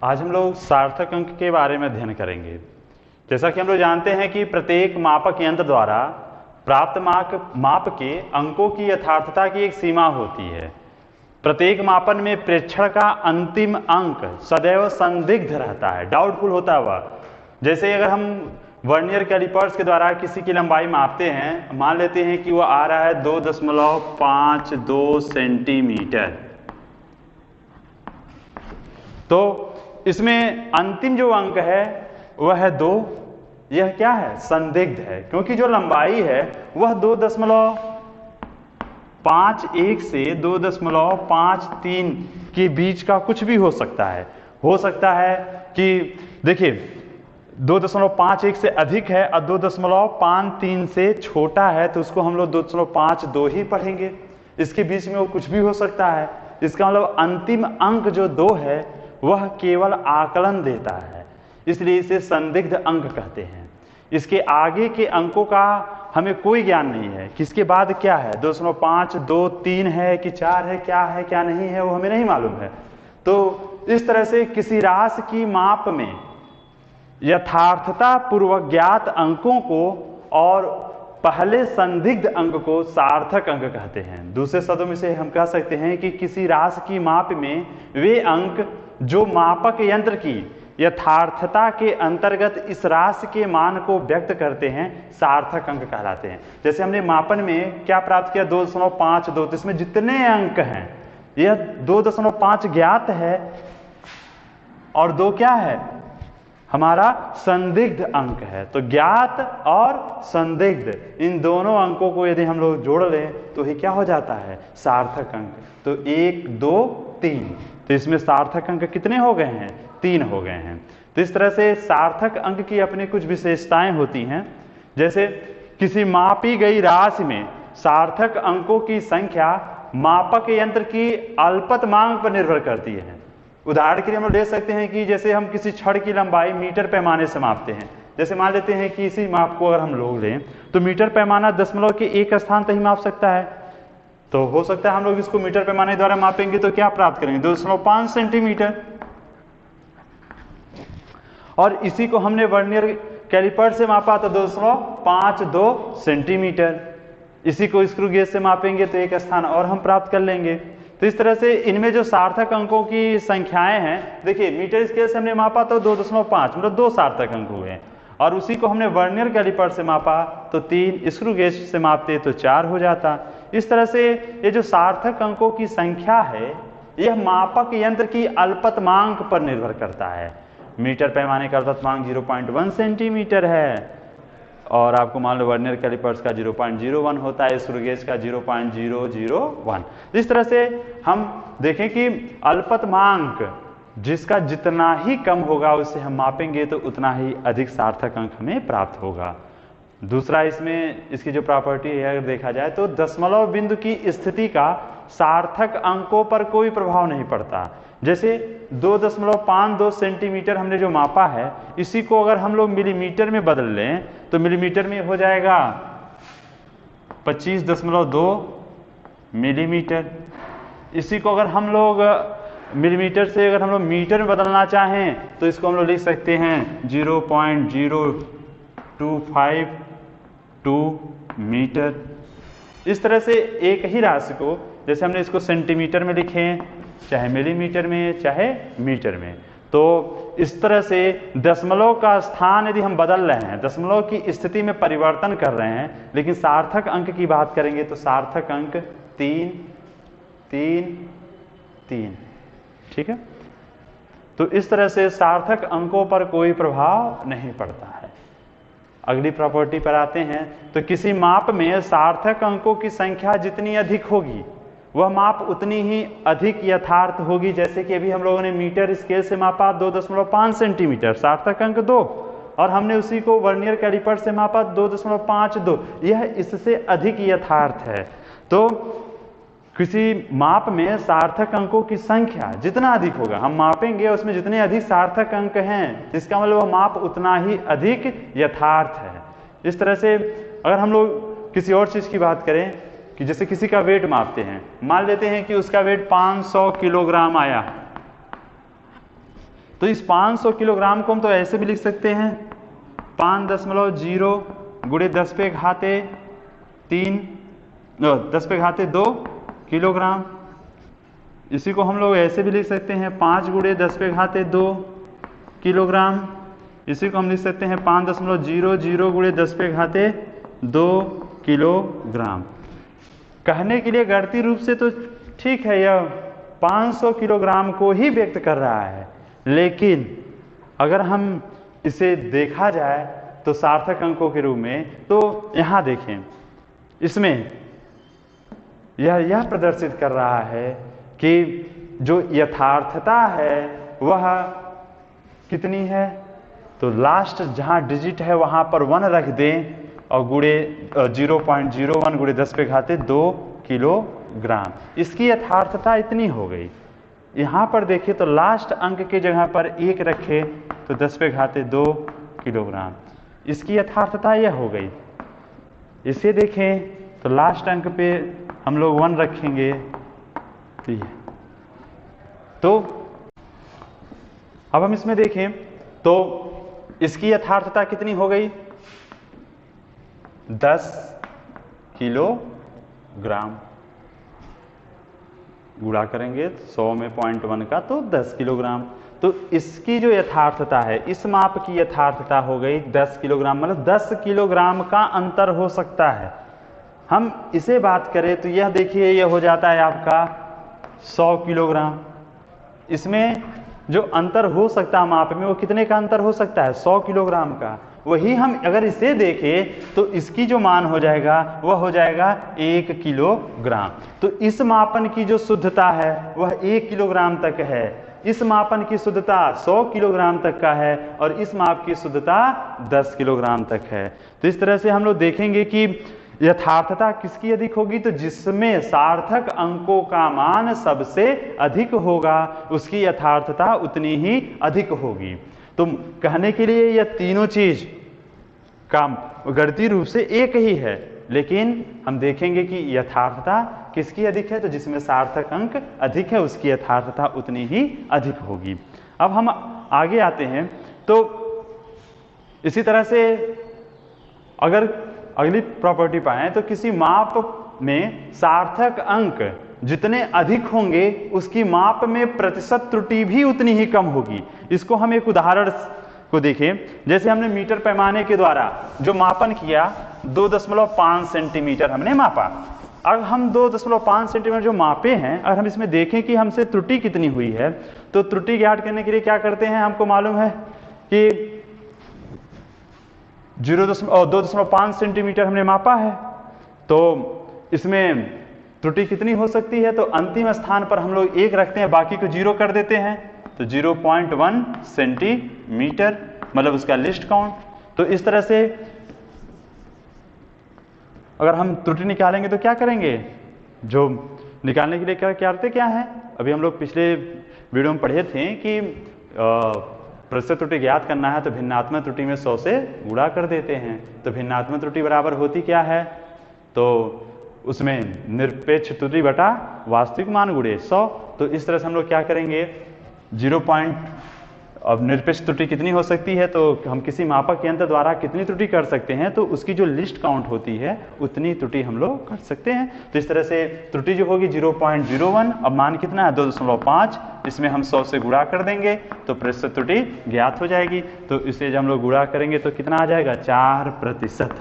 आज हम लोग सार्थक अंक के बारे में अध्ययन करेंगे। जैसा कि हम लोग जानते हैं कि प्रत्येक मापक यंत्र द्वारा प्राप्त माप के अंकों की यथार्थता की एक सीमा होती है। प्रत्येक मापन में प्रेक्षण का अंतिम अंक सदैव संदिग्ध रहता है, डाउटफुल होता हुआ। जैसे अगर हम वर्नियर कैलिपर्स के द्वारा किसी की लंबाई मापते हैं, मान लेते हैं कि वो आ रहा है 2.52 सेंटीमीटर, तो इसमें अंतिम जो अंक है वह है 2। यह क्या है? संदिग्ध है, क्योंकि जो लंबाई है वह 2.51 से 2.53 के बीच का कुछ भी हो सकता है। हो सकता है कि देखिए 2.51 से अधिक है और 2.53 से छोटा है, तो उसको हम लोग 2.52 ही पढ़ेंगे। इसके बीच में वो कुछ भी हो सकता है। इसका मतलब अंतिम अंक जो 2 है वह केवल आकलन देता है, इसलिए इसे संदिग्ध अंक कहते हैं। इसके आगे के अंकों का हमें कोई ज्ञान नहीं है, किसके बाद क्या है, 2.5, 2, 3 है कि 4 है, क्या नहीं है, वो हमें नहीं मालूम है। तो इस तरह से किसी राशि की माप में यथार्थता पूर्वक ज्ञात अंकों को और पहले संदिग्ध अंक को सार्थक अंक कहते हैं। दूसरे शब्दों में से हम कह सकते हैं कि किसी राशि की माप में वे अंक जो मापक यंत्र की यथार्थता के अंतर्गत इस राशि के मान को व्यक्त करते हैं सार्थक अंक कहलाते हैं। जैसे हमने मापन में क्या प्राप्त किया, 2.52, तो इसमें जितने अंक हैं यह 2.5 ज्ञात है और 2 क्या है, हमारा संदिग्ध अंक है। तो ज्ञात और संदिग्ध इन दोनों अंकों को यदि हम लोग जोड़ लें तो ये क्या हो जाता है, सार्थक अंक। तो 1, 2, 3, तो इसमें सार्थक अंक कितने हो गए हैं, 3 हो गए हैं। तो इस तरह से सार्थक अंक की अपनी कुछ विशेषताएं होती हैं। जैसे किसी मापी गई राशि में सार्थक अंकों की संख्या मापक यंत्र की अल्पतमांक पर निर्भर करती है। उदाहरण के लिए हम लोग ले सकते हैं कि जैसे हम किसी छड़ की लंबाई मीटर पैमाने से मापते हैं। जैसे मान लेते हैं कि इसी माप को अगर हम लोग लें तो मीटर पैमाना दशमलव के एक स्थान तक ही माप सकता है। तो हो सकता है हम लोग इसको मीटर पैमाने द्वारा मापेंगे तो क्या प्राप्त करेंगे, 2.5 सेंटीमीटर। और इसी को हमने वर्नियर कैलिपर से मापा तो 2.52 सेंटीमीटर। इसी को स्क्रू गेज से मापेंगे तो एक स्थान और हम प्राप्त कर लेंगे। तो इस तरह से इनमें जो सार्थक अंकों की संख्याएं हैं, देखिए मीटर स्केल से हमने मापा तो 2.5, मतलब 2 सार्थक अंक हुए। और उसी को हमने वर्नियर कैलिपर से मापा तो 3, स्क्रू गेज से मापते तो 4 हो जाता। इस तरह से ये जो सार्थक अंकों की संख्या है यह मापक यंत्र की अल्पतमांक पर निर्भर करता है। मीटर पैमाने का अल्पतमांक 0.1 सेंटीमीटर है और आपको मान लो वर्नियर कैलिपर्स का 0.01 होता है, स्क्रू गेज का 0.001। इस तरह से हम देखें कि अल्पतमांक जिसका जितना ही कम होगा उससे हम मापेंगे तो उतना ही अधिक सार्थक अंक हमें प्राप्त होगा। दूसरा इसमें इसकी जो प्रॉपर्टी है अगर देखा जाए तो दशमलव बिंदु की स्थिति का सार्थक अंकों पर कोई प्रभाव नहीं पड़ता। जैसे 2.52 सेंटीमीटर हमने जो मापा है, इसी को अगर हम लोग मिलीमीटर में बदल लें तो मिलीमीटर में हो जाएगा 25.2 मिलीमीटर। इसी को अगर हम लोग मिलीमीटर से अगर हम लोग मीटर में बदलना चाहें तो इसको हम लोग लिख सकते हैं 0.0252 मीटर। इस तरह से एक ही राशि को जैसे हमने इसको सेंटीमीटर में लिखे, चाहे मिलीमीटर में चाहे मीटर में, तो इस तरह से दशमलव का स्थान यदि हम बदल रहे हैं, दशमलव की स्थिति में परिवर्तन कर रहे हैं, लेकिन सार्थक अंक की बात करेंगे तो सार्थक अंक 3, 3, 3, ठीक है। तो इस तरह से सार्थक अंकों पर कोई प्रभाव नहीं पड़ता है। अगली प्रॉपर्टी पर आते हैं तो किसी माप में सार्थक अंकों की संख्या जितनी अधिक होगी वह माप उतनी ही अधिक यथार्थ होगी। जैसे कि अभी हम लोगों ने मीटर स्केल से मापा 2.5 सेंटीमीटर, सार्थक अंक 2, और हमने उसी को वर्नियर कैलिपर से मापा 2.52, यह इससे अधिक यथार्थ है। तो किसी माप में सार्थक अंकों की संख्या जितना अधिक होगा, हम मापेंगे उसमें जितने अधिक सार्थक अंक हैं, इसका मतलब वह माप उतना ही अधिक यथार्थ है। इस तरह से अगर हम लोग किसी और चीज की बात करें कि जैसे किसी का वेट मापते हैं, मान लेते हैं कि उसका वेट 500 किलोग्राम आया, तो इस 500 किलोग्राम को हम तो ऐसे भी लिख सकते हैं 5.0 गुणे 10 पे घाते 3 10 पे घाते 2 किलोग्राम। इसी को हम लोग ऐसे भी लिख सकते हैं 5 गुणे 10 पे घाते 2 किलोग्राम। इसी को हम लिख सकते हैं 5.00 गुणे 10 पे घाते 2 किलोग्राम। कहने के लिए गणितीय रूप से तो ठीक है, यह 500 किलोग्राम को ही व्यक्त कर रहा है, लेकिन अगर हम इसे देखा जाए तो सार्थक अंकों के रूप में, तो यहां देखें, इसमें यह प्रदर्शित कर रहा है कि जो यथार्थता है वह कितनी है। तो लास्ट जहां डिजिट है वहां पर 1 रख दें और गुणे 0.01 गुणे 10 पे घाते 2 किलोग्राम। इसकी यथार्थता इतनी हो गई। यहां पर देखिए तो लास्ट अंक के जगह पर 1 रखे तो 10 पे घाते 2 किलोग्राम। इसकी यथार्थता यह हो गई। इसे देखें तो लास्ट अंक पे हम लोग 1 रखेंगे तो अब हम इसमें देखें तो इसकी यथार्थता कितनी हो गई 10 किलोग्राम। गुणा करेंगे 100 में 0.1 का तो 10 किलोग्राम। तो इसकी जो यथार्थता है, इस माप की यथार्थता हो गई 10 किलोग्राम, मतलब 10 किलोग्राम का अंतर हो सकता है। हम इसे बात करें तो यह देखिए यह हो जाता है आपका 100 किलोग्राम। इसमें जो अंतर हो सकता है माप में वो कितने का अंतर हो सकता है 100 किलोग्राम का। वही हम अगर इसे देखें तो इसकी जो मान हो जाएगा वह हो जाएगा 1 किलोग्राम। तो इस मापन की जो शुद्धता है वह 1 किलोग्राम तक है, इस मापन की शुद्धता 100 किलोग्राम तक का है और इस माप की शुद्धता 10 किलोग्राम तक है। तो इस तरह से हम लोग देखेंगे कि यथार्थता किसकी अधिक होगी, तो जिसमें सार्थक अंकों का मान सबसे अधिक होगा उसकी यथार्थता उतनी ही अधिक होगी। तो कहने के लिए यह तीनों चीज का गणितीय रूप से एक ही है, लेकिन हम देखेंगे कि यथार्थता किसकी अधिक है, तो जिसमें सार्थक अंक अधिक है उसकी यथार्थता उतनी ही अधिक होगी। अब हम आगे आते हैं तो इसी तरह से अगर अगली प्रॉपर्टी पाएं तो किसी माप में सार्थक अंक जितने अधिक होंगे उसकी माप में प्रतिशत त्रुटि भी उतनी ही कम होगी। इसको हम एक उदाहरण को देखें। जैसे हमने मीटर पैमाने के द्वारा जो मापन किया 2.5 सेंटीमीटर हमने मापा। अब हम 2.5 सेंटीमीटर जो मापे हैं, अगर हम इसमें देखें कि हमसे त्रुटि कितनी हुई है, तो त्रुटि ज्ञात करने के लिए क्या करते हैं, हमको मालूम है कि 2.5 सेंटीमीटर हमने मापा है, तो इसमें त्रुटि कितनी हो सकती है, तो अंतिम स्थान पर हम लोग 1 रखते हैं, बाकी को 0 कर देते हैं, तो 0.1 सेंटीमीटर मतलब उसका लिस्ट काउंट। तो इस तरह से अगर हम त्रुटि निकालेंगे तो क्या करेंगे, जो निकालने के लिए क्या करते क्या है, अभी हम लोग पिछले वीडियो में पढ़े थे कि प्रतिशत त्रुटि ज्ञात करना है तो भिन्नात्मक त्रुटि में 100 से गुणा कर देते हैं। तो भिन्नात्मक त्रुटि बराबर होती क्या है, तो उसमें निरपेक्ष त्रुटि बटा वास्तविक मान गुणे 100। तो इस तरह से हम लोग क्या करेंगे, अब निरपेक्ष त्रुटि कितनी हो सकती है, तो हम किसी मापक यंत्र द्वारा कितनी त्रुटि कर सकते हैं, तो उसकी जो लिस्ट काउंट होती है उतनी त्रुटि हम लोग कर सकते हैं। तो इस तरह से त्रुटि जो होगी 0.01, अब मान कितना है 2.5, इसमें हम 100 से गुणा कर देंगे तो प्रतिशत त्रुटि ज्ञात हो जाएगी। तो इसे जब हम लोग गुणा करेंगे तो कितना आ जाएगा 4%।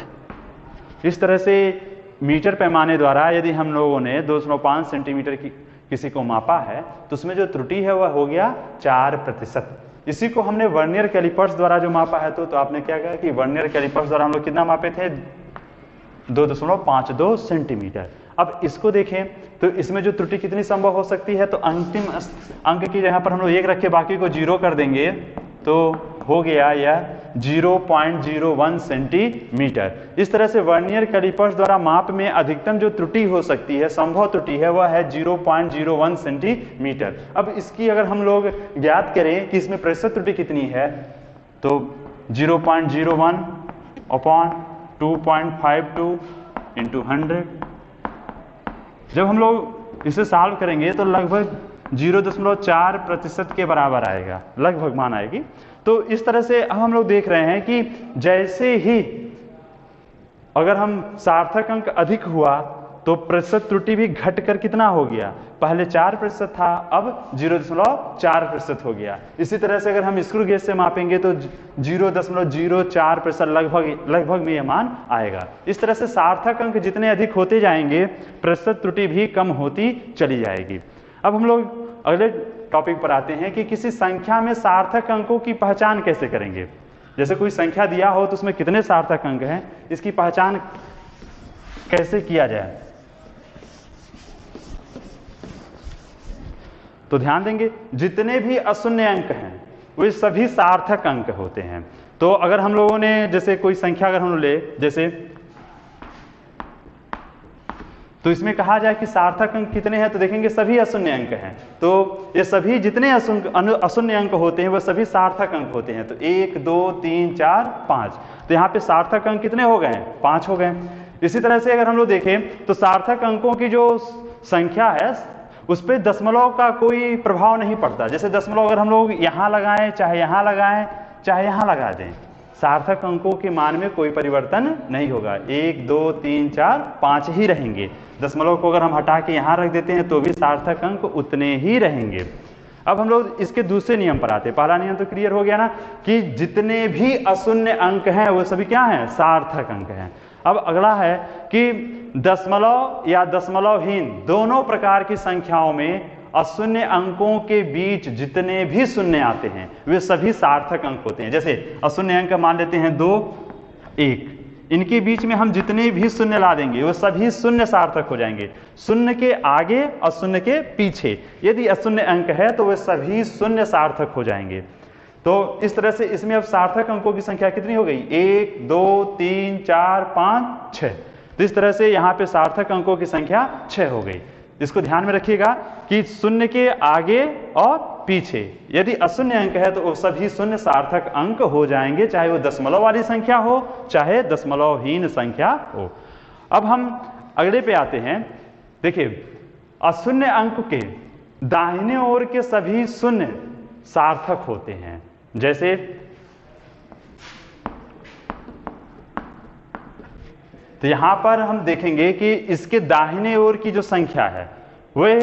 इस तरह से मीटर पैमाने द्वारा यदि हम लोगों ने 2.5 सेंटीमीटर की किसी को मापा है तो उसमें जो त्रुटि है वह हो गया 4%। इसी को हमने वर्नियर कैलिपर्स द्वारा जो मापा है तो आपने क्या कहा कि वर्नियर कैलिपर्स द्वारा हम लोग कितना मापे थे 2.52 सेंटीमीटर। अब इसको देखें तो इसमें जो त्रुटि कितनी संभव हो सकती है, तो अंतिम अंक की जगह पर हम लोग 1 रख के बाकी को 0 कर देंगे तो हो गया यह 0.01 सेंटीमीटर। इस तरह से वर्नियर कैलिपर्स द्वारा माप में अधिकतम जो त्रुटि हो सकती है, संभव त्रुटि है, वह है 0.01 सेंटीमीटर। अब इसकी अगर हम लोग ज्ञात करें कि इसमें प्रतिशत त्रुटि कितनी है, तो 0.01 अपॉन 2.52 इंटू 100। जब हम लोग इसे सॉल्व करेंगे तो लगभग 0.4% के बराबर आएगा, लगभग मान आएगी। तो इस तरह से अब हम लोग देख रहे हैं कि जैसे ही अगर हम सार्थक अंक अधिक हुआ तो प्रतिशत त्रुटि भी घटकर कितना हो गया, पहले 4% था, अब 0.4% हो गया। इसी तरह से अगर हम स्क्रू गेज से मापेंगे तो 0.04% लगभग में यह मान आएगा। इस तरह से सार्थक अंक जितने अधिक होते जाएंगे प्रतिशत त्रुटि भी कम होती चली जाएगी। अब हम लोग अगले टॉपिक पर आते हैं कि किसी संख्या में सार्थक अंकों की पहचान कैसे करेंगे। जैसे कोई संख्या दिया हो तो उसमें कितने सार्थक अंक हैं, इसकी पहचान कैसे किया जाए। तो ध्यान देंगे, जितने भी अशून्य अंक हैं वे सभी सार्थक अंक होते हैं। तो अगर हम लोगों ने जैसे कोई संख्या अगर हम लोग ले, जैसे तो इसमें कहा जाए कि सार्थक अंक कितने हैं, तो देखेंगे सभी अशून्य अंक हैं। तो ये सभी जितने अशून्य अंक होते हैं वह सभी सार्थक अंक होते हैं। तो 1 2 3 4 5, तो यहाँ पे सार्थक अंक कितने हो गए, 5 हो गए। इसी तरह से अगर हम लोग देखें तो सार्थक अंकों की जो संख्या है उस पर दशमलव का कोई प्रभाव नहीं पड़ता। जैसे दशमलव अगर हम लोग यहाँ लगाएं, चाहे यहाँ लगाएं, चाहे यहाँ लगा दें, सार्थक अंकों के मान में कोई परिवर्तन नहीं होगा। 1 2 3 4 5 ही रहेंगे। दशमलव को अगर हम हटा के यहाँ रख देते हैं तो भी सार्थक अंक उतने ही रहेंगे। अब हम लोग इसके दूसरे नियम पर आते हैं। पहला नियम तो क्लियर हो गया ना कि जितने भी अशून्य अंक हैं वो सभी क्या हैं, सार्थक अंक हैं। अब अगला है कि दशमलव या दशमलवहीन दोनों प्रकार की संख्याओं में अशून्य अंकों के बीच जितने भी शून्य आते हैं वे सभी सार्थक अंक होते हैं। जैसे अशून्य अंक मान लेते हैं 2 1, इनके बीच में हम जितने भी शून्य ला देंगे वो सभी शून्य सार्थक हो जाएंगे। शून्य के आगे और शून्य के पीछे यदि अशून्य अंक है तो वे सभी शून्य सार्थक हो जाएंगे। तो इस तरह से इसमें अब सार्थक अंकों की संख्या कितनी हो गई, 1 2 3 4 5 6। तो इस तरह से यहाँ पे सार्थक अंकों की संख्या 6 हो गई। इसको ध्यान में रखिएगा कि शून्य के आगे और पीछे यदि अशून्य अंक है तो वो सभी शून्य सार्थक अंक हो जाएंगे, चाहे वो दशमलव वाली संख्या हो चाहे दशमलवहीन संख्या हो। अब हम अगले पे आते हैं। देखिए, अशून्य अंक के दाहिने ओर के सभी शून्य सार्थक होते हैं। जैसे तो यहां पर हम देखेंगे कि इसके दाहिने ओर की जो संख्या है वह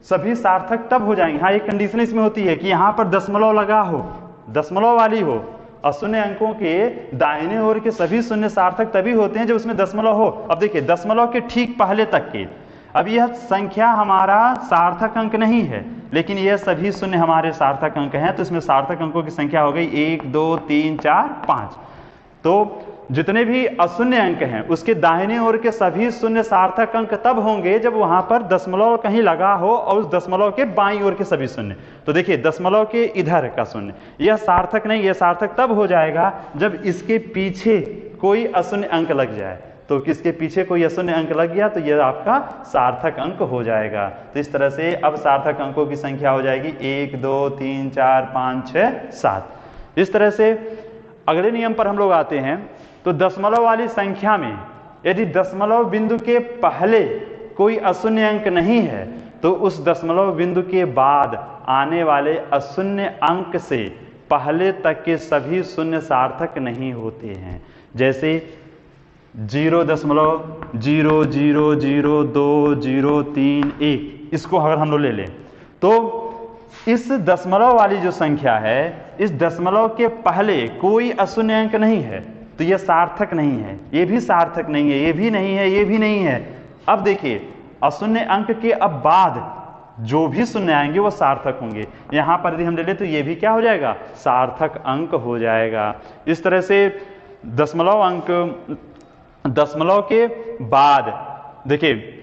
सभी सार्थक तब हो जाएंगे। हाँ, एक कंडीशन इसमें होती है कि यहां पर दशमलव लगा हो, दशमलव वाली हो। अशून्य अंकों के दाहिने ओर के सभी शून्य सार्थक तभी होते हैं जब उसमें दशमलव हो। अब देखिए, दशमलव के ठीक पहले तक के, अब यह संख्या हमारा सार्थक अंक नहीं है लेकिन यह सभी शून्य हमारे सार्थक अंक हैं। तो इसमें सार्थक अंकों की संख्या हो गई 1 2 3 4 5। तो जितने भी अशून्य अंक हैं उसके दाहिने ओर के सभी शून्य सार्थक अंक तब होंगे जब वहां पर दशमलव कहीं लगा हो और उस दशमलव के बाईं ओर के सभी शून्य। तो देखिए, दशमलव के इधर का शून्य यह सार्थक नहीं, यह सार्थक तब हो जाएगा जब इसके पीछे कोई अशून्य अंक लग जाए। तो किसके पीछे कोई अशून्य अंक लग गया तो यह आपका सार्थक अंक हो जाएगा। तो इस तरह से अब सार्थक अंकों की संख्या हो जाएगी 1 2 3 4 5 6 7। इस तरह से अगले नियम पर हम लोग आते हैं। तो दशमलव वाली संख्या में यदि दशमलव बिंदु के पहले कोई अशून्य अंक नहीं है तो उस दशमलव बिंदु के बाद आने वाले अशून्य अंक से पहले तक के सभी शून्य सार्थक नहीं होते हैं। जैसे 0.0002031, इसको अगर हम लोग ले लें तो इस दशमलव वाली जो संख्या है, इस दशमलव के पहले कोई अशून्य अंक नहीं है तो यह सार्थक नहीं है, ये भी सार्थक नहीं है, ये भी नहीं है, ये भी नहीं है। अब देखिए, अशून्य अंक के अब बाद जो भी शून्य आएंगे वो सार्थक होंगे। यहां पर यदि हम ले लें तो ये भी क्या हो जाएगा, सार्थक अंक हो जाएगा। इस तरह से दशमलव के बाद देखिए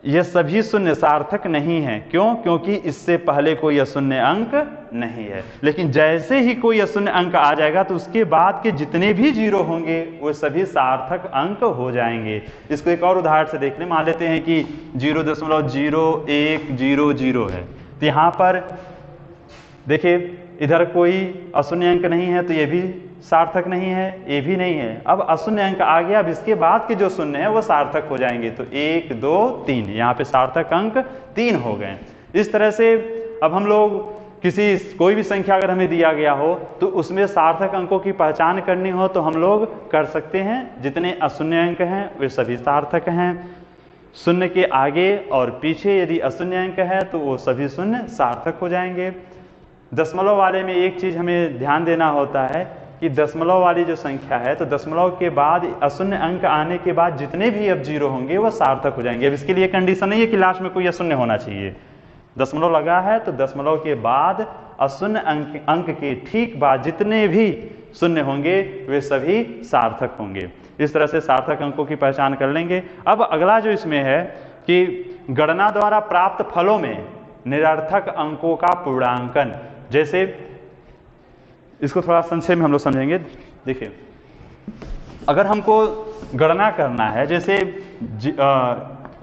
ये सभी शून्य सार्थक नहीं है। क्यों? क्योंकि इससे पहले कोई अशून्य अंक नहीं है। लेकिन जैसे ही कोई अशून्य अंक आ जाएगा तो उसके बाद के जितने भी जीरो होंगे वो सभी सार्थक अंक हो जाएंगे। इसको एक और उदाहरण से देखने, मान लेते हैं कि 0.0100 है। तो यहाँ पर देखिए इधर कोई अशून्य अंक नहीं है तो ये भी सार्थक नहीं है, ये भी नहीं है। अब अशून्य अंक आ गया, अब इसके बाद के जो शून्य है वो सार्थक हो जाएंगे। तो 1 2 3, यहाँ पे सार्थक अंक 3 हो गए। इस तरह से अब हम लोग कोई भी संख्या अगर हमें दिया गया हो तो उसमें सार्थक अंकों की पहचान करनी हो तो हम लोग कर सकते हैं। जितने अशून्य अंक हैं वे सभी सार्थक हैं। शून्य के आगे और पीछे यदि अशून्य अंक है तो वो सभी शून्य सार्थक हो जाएंगे। दशमलव वाले में एक चीज हमें ध्यान देना होता है कि दशमलव वाली जो संख्या है तो दशमलव के बाद अशून्य अंक आने के बाद जितने भी अब जीरो होंगे वो सार्थक हो जाएंगे। अब इसके लिए कंडीशन नहीं है कि लास्ट में कोई अशून्य होना चाहिए। दशमलव लगा है तो दशमलव के बाद अशून्य अंक के ठीक बाद जितने भी शून्य होंगे वे सभी सार्थक होंगे। इस तरह से सार्थक अंकों की पहचान कर लेंगे। अब अगला जो इसमें है कि गणना द्वारा प्राप्त फलों में निरर्थक अंकों का पूर्णांकन। जैसे इसको थोड़ा संक्षेप में हम लोग समझेंगे। देखिए, अगर हमको गणना करना है जैसे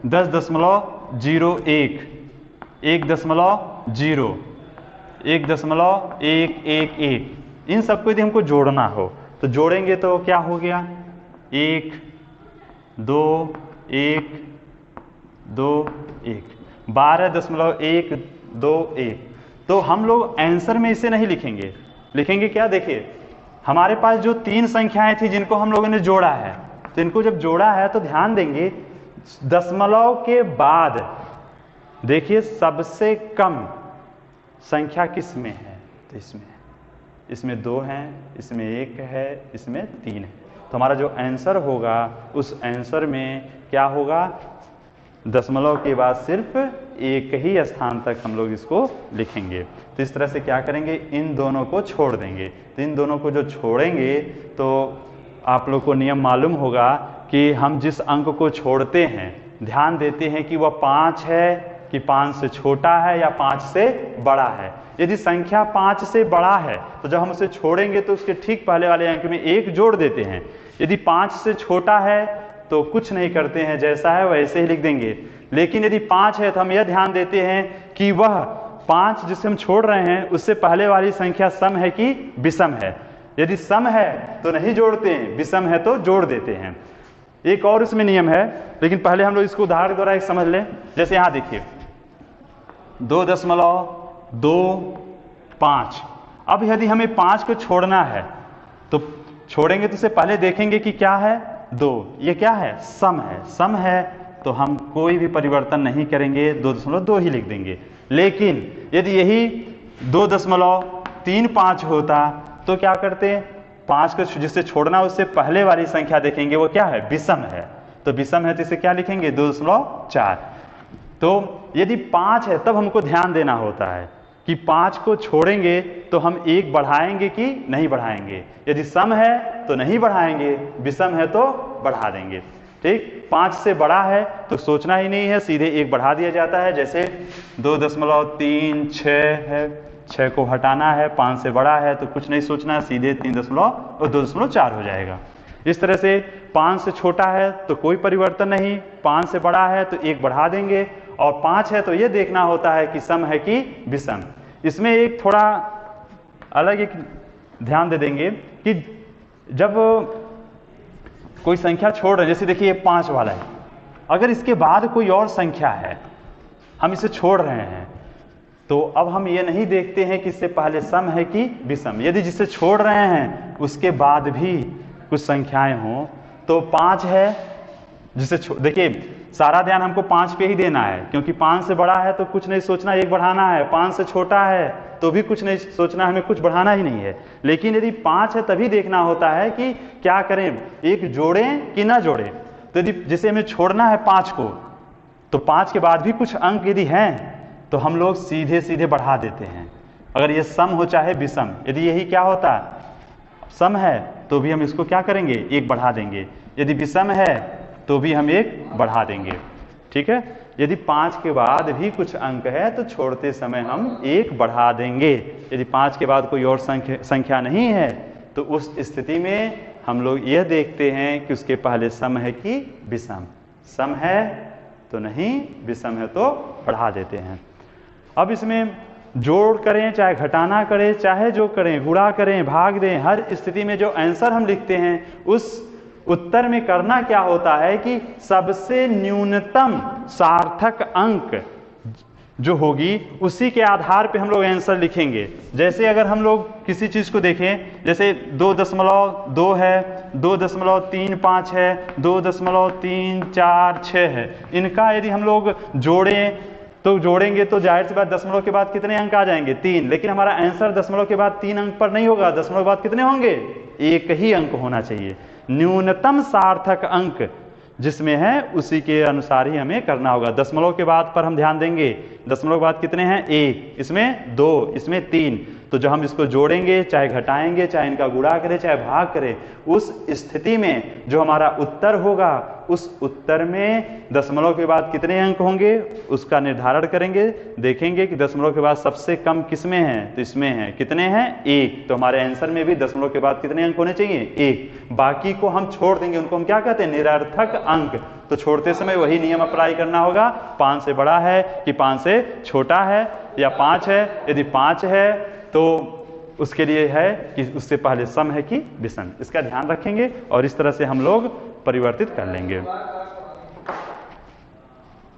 10.01, 1.0, 1.111, इन सबको यदि हमको जोड़ना हो तो जोड़ेंगे तो क्या हो गया 1 2 1 2 1 12.121। तो हम लोग आंसर में इसे नहीं लिखेंगे, लिखेंगे क्या? देखिए, हमारे पास जो 3 संख्याएं थी जिनको हम लोगों ने जोड़ा है, तो इनको जब जोड़ा है तो ध्यान देंगे दशमलव के बाद देखिए सबसे कम संख्या किस में है, तो इसमें 2 हैं, इसमें 1 है, इसमें 3 है। तो हमारा जो आंसर होगा उस आंसर में क्या होगा, दशमलव के बाद सिर्फ एक ही स्थान तक हम लोग इसको लिखेंगे। तो इस तरह से क्या करेंगे, इन दोनों को छोड़ देंगे। तो इन दोनों को जो छोड़ेंगे तो आप लोग को नियम मालूम होगा कि हम जिस अंक को छोड़ते हैं ध्यान देते हैं कि वह 5 है कि 5 से छोटा है या 5 से बड़ा है। यदि संख्या 5 से बड़ा है तो जब हम उसे छोड़ेंगे तो उसके ठीक पहले वाले अंक में 1 जोड़ देते हैं। यदि 5 से छोटा है तो कुछ नहीं करते हैं, जैसा है वैसे ही लिख देंगे। लेकिन यदि 5 है तो हम यह ध्यान देते हैं कि वह 5 जिसे हम छोड़ रहे हैं उससे पहले वाली संख्या सम है कि विषम है। यदि सम है तो नहीं जोड़ते हैं, विषम है तो जोड़ देते हैं। एक और इसमें नियम है, लेकिन पहले हम लोग इसको उदाहरण द्वारा एक समझ लें। जैसे यहां देखिए 2.25। अब यदि हमें 5 को छोड़ना है तो छोड़ेंगे तो उससे पहले देखेंगे कि क्या है, 2। ये क्या है, सम है। सम है तो हम कोई भी परिवर्तन नहीं करेंगे, 2.2 ही लिख देंगे। लेकिन यदि यही 2.35 होता तो क्या करते, 5 को जिससे छोड़ना उससे पहले वाली संख्या देखेंगे वो क्या है, विषम है। तो विषम है तो इसे क्या लिखेंगे, 2.4। तो यदि 5 है तब हमको ध्यान देना होता है कि 5 को छोड़ेंगे तो हम 1 बढ़ाएंगे कि नहीं बढ़ाएंगे। यदि सम है तो नहीं बढ़ाएंगे, विषम है तो बढ़ा देंगे। ठीक, 5 से बड़ा है तो सोचना ही नहीं है, सीधे 1 बढ़ा दिया जाता है। जैसे 2.36 है, 6 को हटाना है, 5 से बड़ा है तो कुछ नहीं सोचना है, सीधे 2.4 हो जाएगा। इस तरह से 5 से छोटा है तो कोई परिवर्तन नहीं, 5 से बड़ा है तो 1 बढ़ा देंगे, और 5 है तो यह देखना होता है कि सम है कि विषम। इसमें एक थोड़ा अलग एक ध्यान दे देंगे कि जब कोई संख्या छोड़ रहे हैं, जैसे देखिए 5 वाला है, अगर इसके बाद कोई और संख्या है हम इसे छोड़ रहे हैं तो अब हम ये नहीं देखते हैं कि इससे पहले सम है कि विषम। यदि जिसे छोड़ रहे हैं उसके बाद भी कुछ संख्याएं हों तो 5 है जिसे देखिए सारा ध्यान हमको 5 पे ही देना है, क्योंकि 5 से बड़ा है तो कुछ नहीं सोचना, 1 बढ़ाना है। 5 से छोटा है तो भी कुछ नहीं सोचना, हमें कुछ बढ़ाना ही नहीं है। लेकिन यदि 5 है तभी देखना होता है कि क्या करें, 1 जोड़ें कि ना जोड़ें। तो यदि जिसे हमें छोड़ना है 5 को, तो 5 के बाद भी कुछ अंक यदि हैं तो हम लोग सीधे सीधे बढ़ा देते हैं, अगर ये सम हो चाहे विषम। यदि यही क्या होता, सम है तो भी हम इसको क्या करेंगे, 1 बढ़ा देंगे। यदि विषम है तो भी हम 1 बढ़ा देंगे। ठीक है, यदि 5 के बाद भी कुछ अंक है तो छोड़ते समय हम 1 बढ़ा देंगे। यदि 5 के बाद कोई और संख्या नहीं है तो उस स्थिति में हम लोग यह देखते हैं कि उसके पहले सम है कि विषम। सम है तो नहीं, विषम है तो बढ़ा देते हैं। अब इसमें जोड़ करें चाहे घटाना करें, चाहे जो करें, गुणा करें, भाग दें, हर स्थिति में जो आंसर हम लिखते हैं उस उत्तर में करना क्या होता है कि सबसे न्यूनतम सार्थक अंक जो होगी उसी के आधार पे हम लोग आंसर लिखेंगे। जैसे अगर हम लोग किसी चीज को देखें, जैसे 2.2 है, 2.35 है, 2.346 है, इनका यदि हम लोग जोड़ेंगे तो जाहिर सी बात दशमलव के बाद कितने अंक आ जाएंगे? 3। लेकिन हमारा आंसर दशमलव के बाद 3 अंक पर नहीं होगा, दशमलव के बाद कितने होंगे? एक ही अंक होना चाहिए। न्यूनतम सार्थक अंक जिसमें है उसी के अनुसार ही हमें करना होगा। दशमलव के बाद पर हम ध्यान देंगे, दशमलव के बाद कितने हैं? 1, इसमें 2, इसमें 3। तो जब हम इसको जोड़ेंगे, चाहे घटाएंगे, चाहे इनका गुणा करें, चाहे भाग करें, उस स्थिति में जो हमारा उत्तर होगा, उस उत्तर में दशमलव के बाद कितने अंक होंगे उसका निर्धारण करेंगे। देखेंगे कि दशमलव के बाद सबसे कम किसमें है, तो इसमें है। कितने हैं? 1। तो हमारे आंसर में भी दशमलव के बाद कितने अंक होने चाहिए? 1। बाकी को हम छोड़ देंगे, उनको हम क्या कहते हैं? निरर्थक अंक। तो छोड़ते समय वही नियम अप्लाई करना होगा। 5 से बड़ा है कि 5 से छोटा है, या 5 है, यदि 5 है तो उसके लिए है कि उससे पहले सम है कि विषम, इसका ध्यान रखेंगे और इस तरह से हम लोग परिवर्तित कर लेंगे।